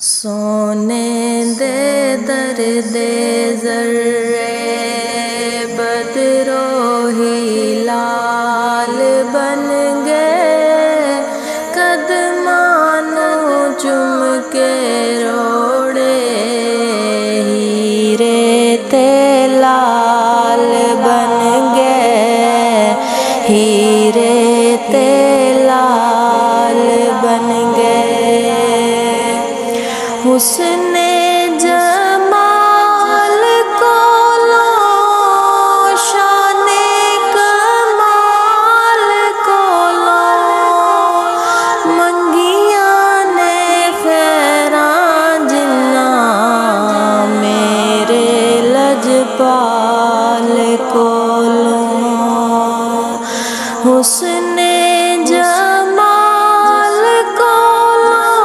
سونے دے دردِ ذرے بدروہی لال بن گئے، قدمانوں چم کے روڑے ہیرے تے لال بن گئے، ہیرے تے لال بن گئے۔ حسن جمال کولوں شان کمال کولوں منگیاں نے خیراں جناں میرے لجپال کولوں۔ حسن جمال کولوں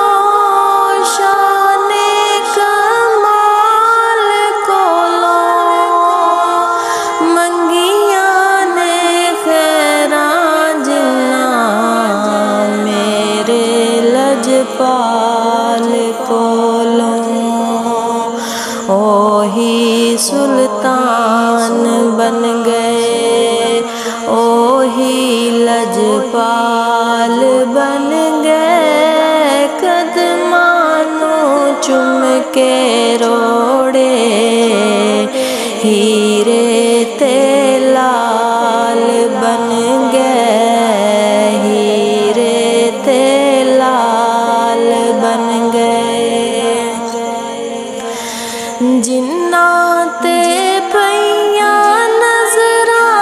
شان کمال کولوں منگیاں نے خیراں جناں میرے لجپال کولوں۔ اوہی سلطان بن گئے، اوہی لجپال بن گئے، قدمانوں چم کے روڑے ہیرے تے لال بن گئے، ہیرے تے لال بن گئے۔ جناں تے پئیاں نظراں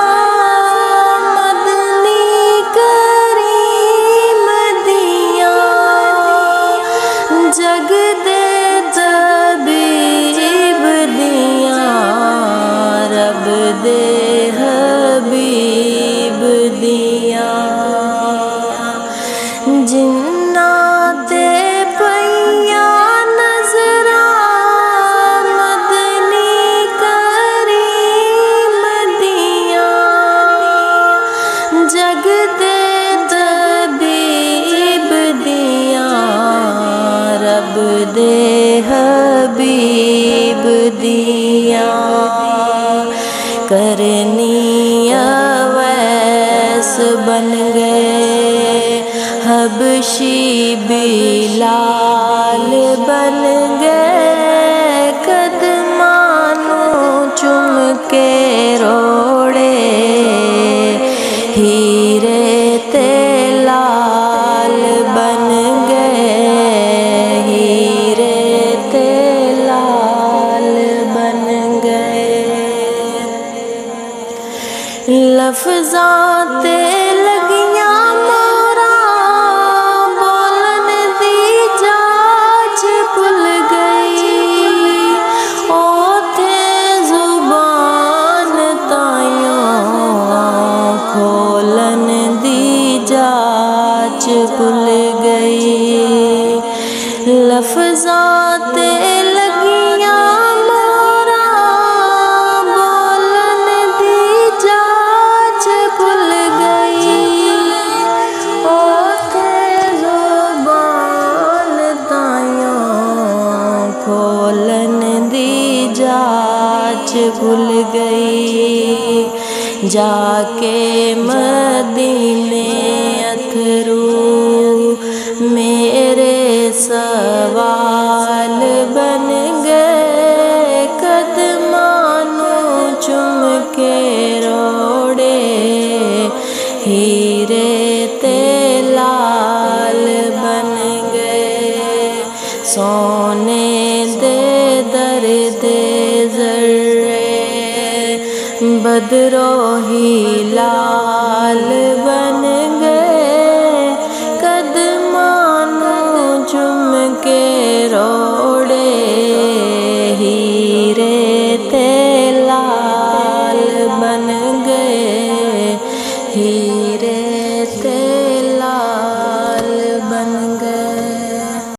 مدنی کریم دیاں، جگ دے طبیب دیاں، رب دے حبیب دیاں۔ جناں تے پئیاں نظراں مدنی کریم دیاں، جگ دے طبیب دیاں، رب دے حبیب دیاں۔ کرنی اویس بن گئے، حبشی بلال بن گئے، قدمانوں چم کے روڑے ہیرے تے لال بن گئے، ہیرے تے لال بن گئے۔ لفظاں تے لگیاں موراں بولن دی جاچ بھل گئی، اوتھے زبان تائیوں کھولن دی جاچ بھل گئی۔ لفظاں تے لگیاں موراں بولن دی جاچ بھل گئی، اوتھے زبان تائیوں کھولن دی جاچ بھل گئی۔ جا کے مدینے اتھرو میرے سوال بن گئے، قدمانوں چم کے روڑے ہیرے تے لال بن گئے۔ سونے دے دردِ ذرے بدروہی لال بن گئے،